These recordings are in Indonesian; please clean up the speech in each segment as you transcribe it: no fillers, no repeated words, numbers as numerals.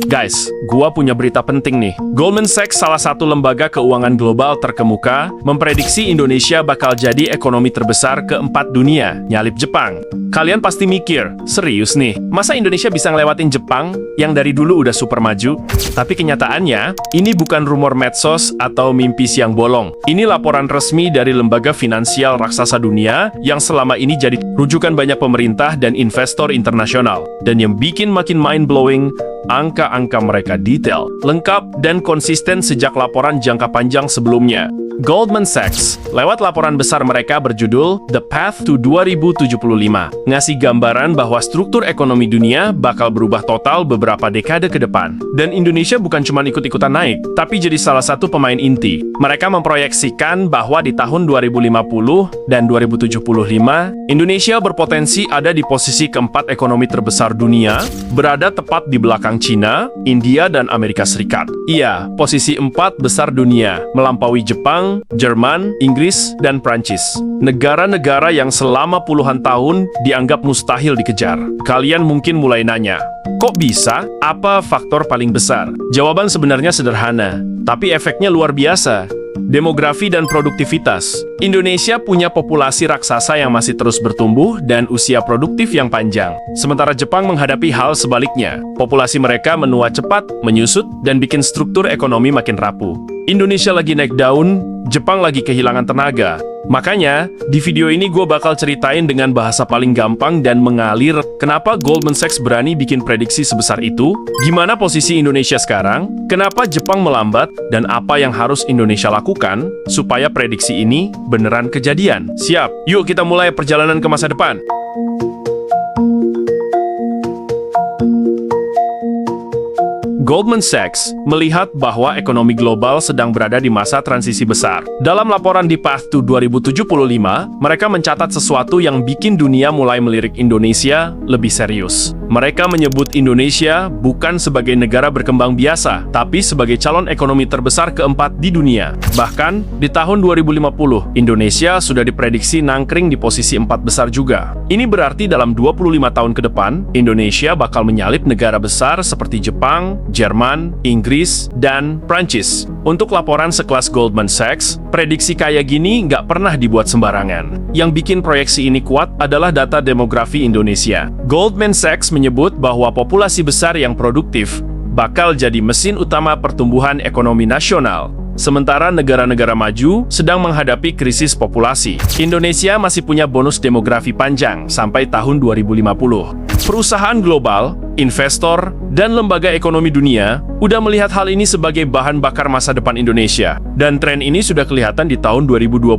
Guys, gua punya berita penting nih. Goldman Sachs, salah satu lembaga keuangan global terkemuka, memprediksi Indonesia bakal jadi ekonomi terbesar keempat dunia, nyalip Jepang. Kalian pasti mikir, serius nih, masa Indonesia bisa ngelewatin Jepang yang dari dulu udah super maju? Tapi kenyataannya, ini bukan rumor medsos atau mimpi siang bolong. Ini laporan resmi dari lembaga finansial raksasa dunia yang selama ini jadi rujukan banyak pemerintah dan investor internasional. Dan yang bikin makin mind-blowing, angka-angka mereka detail, lengkap, dan konsisten sejak laporan jangka panjang sebelumnya. Goldman Sachs, lewat laporan besar mereka berjudul The Path to 2075, ngasih gambaran bahwa struktur ekonomi dunia bakal berubah total beberapa dekade ke depan. Dan Indonesia bukan cuma ikut-ikutan naik, tapi jadi salah satu pemain inti. Mereka memproyeksikan bahwa di tahun 2050 dan 2075, Indonesia berpotensi ada di posisi keempat ekonomi terbesar dunia, berada tepat di belakang China, India, dan Amerika Serikat. Iya, posisi 4 besar dunia, melampaui Jepang, Jerman, Inggris, dan Prancis. Negara-negara yang selama puluhan tahun dianggap mustahil dikejar. Kalian mungkin mulai nanya, kok bisa? Apa faktor paling besar? Jawaban sebenarnya sederhana, tapi efeknya luar biasa. Demografi dan produktivitas. Indonesia punya populasi raksasa yang masih terus bertumbuh dan usia produktif yang panjang. Sementara Jepang menghadapi hal sebaliknya. Populasi mereka menua cepat, menyusut, dan bikin struktur ekonomi makin rapuh. Indonesia lagi naik daun, Jepang lagi kehilangan tenaga. Makanya, di video ini gue bakal ceritain dengan bahasa paling gampang dan mengalir kenapa Goldman Sachs berani bikin prediksi sebesar itu, gimana posisi Indonesia sekarang, kenapa Jepang melambat, dan apa yang harus Indonesia lakukan supaya prediksi ini beneran kejadian. Siap, yuk kita mulai perjalanan ke masa depan. Goldman Sachs melihat bahwa ekonomi global sedang berada di masa transisi besar. Dalam laporan di Path to 2075, mereka mencatat sesuatu yang bikin dunia mulai melirik Indonesia lebih serius. Mereka menyebut Indonesia bukan sebagai negara berkembang biasa, tapi sebagai calon ekonomi terbesar keempat di dunia. Bahkan, di tahun 2050, Indonesia sudah diprediksi nangkring di posisi 4 besar juga. Ini berarti dalam 25 tahun ke depan, Indonesia bakal menyalip negara besar seperti Jepang, Jerman, Inggris, dan Prancis. Untuk laporan sekelas Goldman Sachs, prediksi kayak gini nggak pernah dibuat sembarangan. Yang bikin proyeksi ini kuat adalah data demografi Indonesia. Goldman Sachs menyebut bahwa populasi besar yang produktif bakal jadi mesin utama pertumbuhan ekonomi nasional. Sementara negara-negara maju sedang menghadapi krisis populasi. Indonesia masih punya bonus demografi panjang sampai tahun 2050. Perusahaan global, investor, dan lembaga ekonomi dunia udah melihat hal ini sebagai bahan bakar masa depan Indonesia. Dan tren ini sudah kelihatan di tahun 2025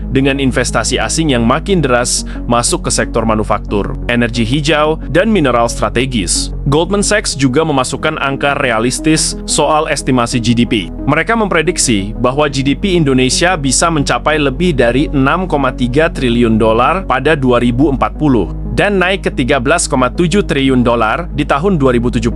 dengan investasi asing yang makin deras masuk ke sektor manufaktur, energi hijau, dan mineral strategis. Goldman Sachs juga memasukkan angka realistis soal estimasi GDP. Mereka memprediksi bahwa GDP Indonesia bisa mencapai lebih dari 6,3 triliun dolar pada 2040. Dan naik ke 13,7 triliun dolar di tahun 2075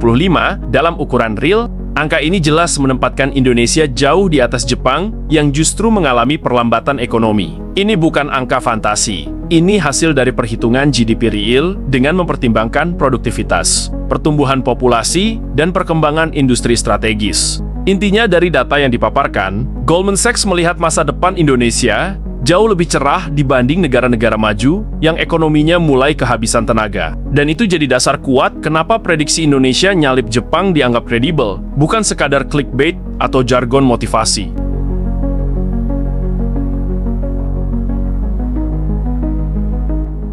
dalam ukuran real. Angka ini jelas menempatkan Indonesia jauh di atas Jepang yang justru mengalami perlambatan ekonomi. Ini bukan angka fantasi. Ini hasil dari perhitungan GDP real dengan mempertimbangkan produktivitas, pertumbuhan populasi, dan perkembangan industri strategis. Intinya dari data yang dipaparkan, Goldman Sachs melihat masa depan Indonesia jauh lebih cerah dibanding negara-negara maju yang ekonominya mulai kehabisan tenaga. Dan itu jadi dasar kuat kenapa prediksi Indonesia nyalip Jepang dianggap kredibel, bukan sekadar clickbait atau jargon motivasi.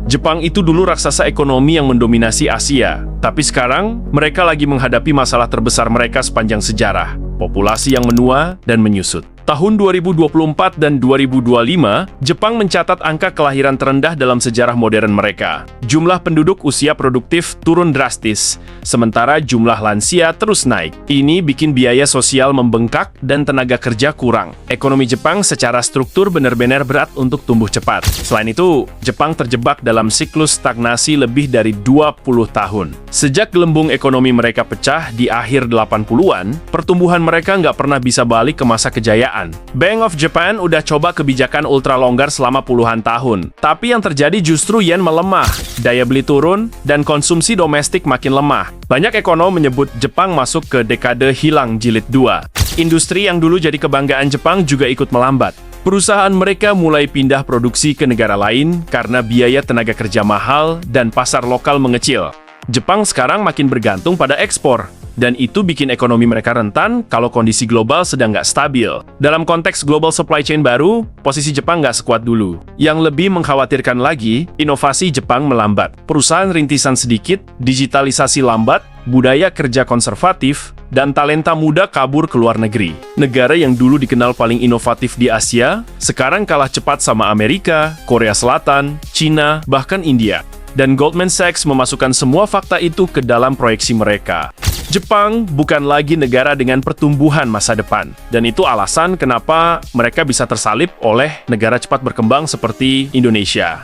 Jepang itu dulu raksasa ekonomi yang mendominasi Asia, tapi sekarang mereka lagi menghadapi masalah terbesar mereka sepanjang sejarah, populasi yang menua dan menyusut. Tahun 2024 dan 2025, Jepang mencatat angka kelahiran terendah dalam sejarah modern mereka. Jumlah penduduk usia produktif turun drastis, sementara jumlah lansia terus naik. Ini bikin biaya sosial membengkak dan tenaga kerja kurang. Ekonomi Jepang secara struktur benar-benar berat untuk tumbuh cepat. Selain itu, Jepang terjebak dalam siklus stagnasi lebih dari 20 tahun. Sejak gelembung ekonomi mereka pecah di akhir 80-an, pertumbuhan mereka nggak pernah bisa balik ke masa kejayaan. perusahaan. Bank of Japan udah coba kebijakan ultra longgar selama puluhan tahun. Tapi yang terjadi justru yen melemah, daya beli turun, dan konsumsi domestik makin lemah. Banyak ekonom menyebut Jepang masuk ke dekade hilang jilid 2. Industri yang dulu jadi kebanggaan Jepang juga ikut melambat. Perusahaan mereka mulai pindah produksi ke negara lain karena biaya tenaga kerja mahal dan pasar lokal mengecil. Jepang sekarang makin bergantung pada ekspor, dan itu bikin ekonomi mereka rentan kalau kondisi global sedang nggak stabil. Dalam konteks global supply chain baru, posisi Jepang nggak sekuat dulu. Yang lebih mengkhawatirkan lagi, inovasi Jepang melambat. Perusahaan rintisan sedikit, digitalisasi lambat, budaya kerja konservatif, dan talenta muda kabur ke luar negeri. Negara yang dulu dikenal paling inovatif di Asia, sekarang kalah cepat sama Amerika, Korea Selatan, Cina, bahkan India. Dan Goldman Sachs memasukkan semua fakta itu ke dalam proyeksi mereka. Jepang bukan lagi negara dengan pertumbuhan masa depan. Dan itu alasan kenapa mereka bisa tersalip oleh negara cepat berkembang seperti Indonesia.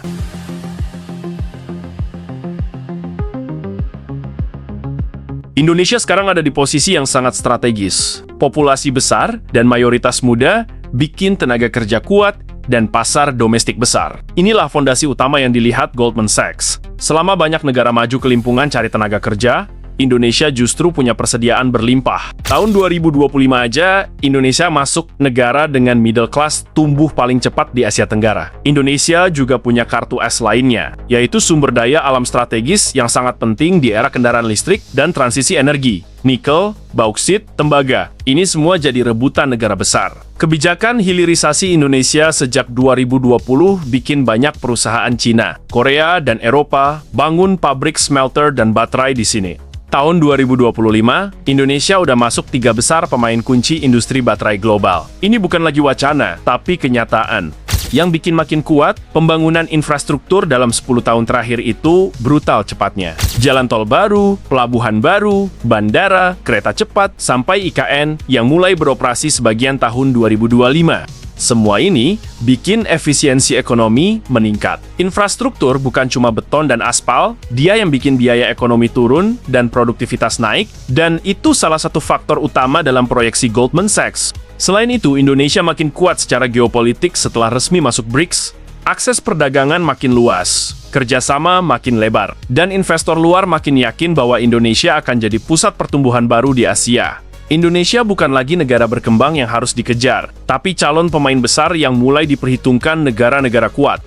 Indonesia sekarang ada di posisi yang sangat strategis. Populasi besar dan mayoritas muda bikin tenaga kerja kuat dan pasar domestik besar. Inilah fondasi utama yang dilihat Goldman Sachs. Selama banyak negara maju kelimpungan cari tenaga kerja, Indonesia justru punya persediaan berlimpah. Tahun 2025 aja, Indonesia masuk negara dengan middle class tumbuh paling cepat di Asia Tenggara. Indonesia juga punya kartu S lainnya, yaitu sumber daya alam strategis yang sangat penting di era kendaraan listrik dan transisi energi. Nikel, bauksit, tembaga. Ini semua jadi rebutan negara besar. Kebijakan hilirisasi Indonesia sejak 2020 bikin banyak perusahaan Cina, Korea, dan Eropa bangun pabrik smelter dan baterai di sini. Tahun 2025, Indonesia udah masuk 3 besar pemain kunci industri baterai global. Ini bukan lagi wacana, tapi kenyataan. Yang bikin makin kuat, pembangunan infrastruktur dalam 10 tahun terakhir itu brutal cepatnya. Jalan tol baru, pelabuhan baru, bandara, kereta cepat, sampai IKN yang mulai beroperasi sebagian tahun 2025. Semua ini bikin efisiensi ekonomi meningkat. Infrastruktur bukan cuma beton dan aspal, dia yang bikin biaya ekonomi turun dan produktivitas naik, dan itu salah satu faktor utama dalam proyeksi Goldman Sachs. Selain itu, Indonesia makin kuat secara geopolitik setelah resmi masuk BRICS. Akses perdagangan makin luas, kerjasama makin lebar, dan investor luar makin yakin bahwa Indonesia akan jadi pusat pertumbuhan baru di Asia. Indonesia bukan lagi negara berkembang yang harus dikejar, tapi calon pemain besar yang mulai diperhitungkan negara-negara kuat.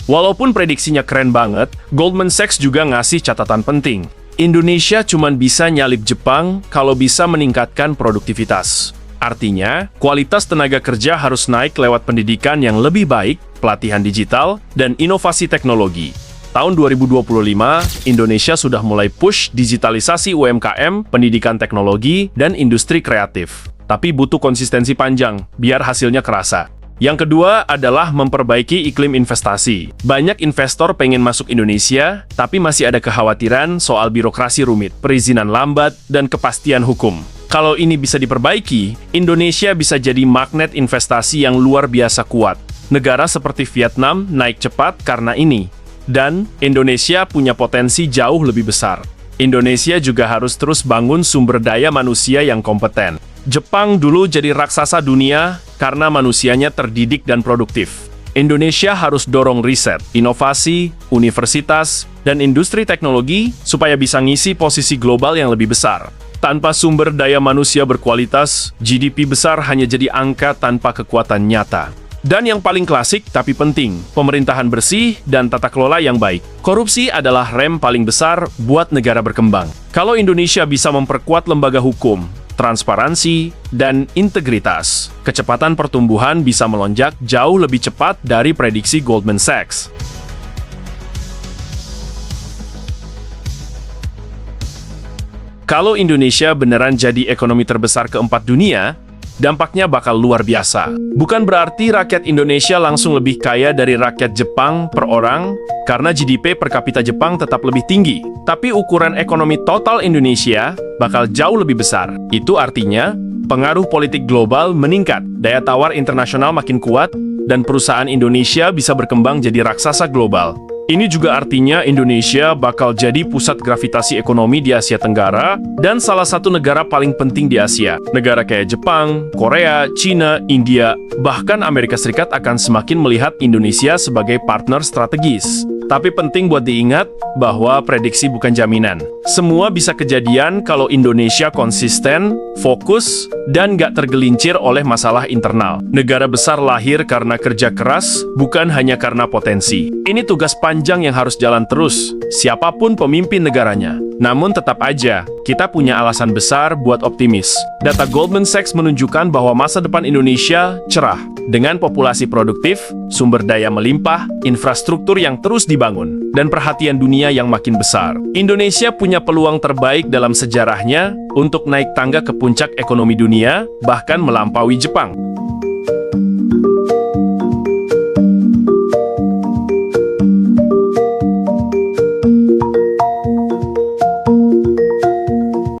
Walaupun prediksinya keren banget, Goldman Sachs juga ngasih catatan penting. Indonesia cuma bisa nyalip Jepang kalau bisa meningkatkan produktivitas. Artinya, kualitas tenaga kerja harus naik lewat pendidikan yang lebih baik, pelatihan digital, dan inovasi teknologi. Tahun 2025, Indonesia sudah mulai push digitalisasi UMKM, pendidikan teknologi, dan industri kreatif. Tapi butuh konsistensi panjang, biar hasilnya kerasa. Yang kedua adalah memperbaiki iklim investasi. Banyak investor pengen masuk Indonesia, tapi masih ada kekhawatiran soal birokrasi rumit, perizinan lambat, dan kepastian hukum. Kalau ini bisa diperbaiki, Indonesia bisa jadi magnet investasi yang luar biasa kuat. Negara seperti Vietnam naik cepat karena ini. Dan Indonesia punya potensi jauh lebih besar. Indonesia juga harus terus bangun sumber daya manusia yang kompeten. Jepang dulu jadi raksasa dunia karena manusianya terdidik dan produktif. Indonesia harus dorong riset, inovasi, universitas, dan industri teknologi supaya bisa ngisi posisi global yang lebih besar. Tanpa sumber daya manusia berkualitas, GDP besar hanya jadi angka tanpa kekuatan nyata. Dan yang paling klasik tapi penting, pemerintahan bersih dan tata kelola yang baik. Korupsi adalah rem paling besar buat negara berkembang. Kalau Indonesia bisa memperkuat lembaga hukum, transparansi, dan integritas, kecepatan pertumbuhan bisa melonjak jauh lebih cepat dari prediksi Goldman Sachs. Kalau Indonesia beneran jadi ekonomi terbesar keempat dunia, dampaknya bakal luar biasa. Bukan berarti rakyat Indonesia langsung lebih kaya dari rakyat Jepang per orang, karena GDP per kapita Jepang tetap lebih tinggi. Tapi ukuran ekonomi total Indonesia bakal jauh lebih besar. Itu artinya, pengaruh politik global meningkat, daya tawar internasional makin kuat, dan perusahaan Indonesia bisa berkembang jadi raksasa global. Ini juga artinya Indonesia bakal jadi pusat gravitasi ekonomi di Asia Tenggara dan salah satu negara paling penting di Asia. Negara kayak Jepang, Korea, Cina, India, bahkan Amerika Serikat akan semakin melihat Indonesia sebagai partner strategis. Tapi penting buat diingat bahwa prediksi bukan jaminan. Semua bisa kejadian kalau Indonesia konsisten, fokus, dan nggak tergelincir oleh masalah internal. Negara besar lahir karena kerja keras, bukan hanya karena potensi. Ini tugas panjang yang harus jalan terus, siapapun pemimpin negaranya. Namun tetap aja, kita punya alasan besar buat optimis. Data Goldman Sachs menunjukkan bahwa masa depan Indonesia cerah. Dengan populasi produktif, sumber daya melimpah, infrastruktur yang terus dibangun, dan perhatian dunia yang makin besar. Indonesia punya peluang terbaik dalam sejarahnya untuk naik tangga ke puncak ekonomi dunia, bahkan melampaui Jepang.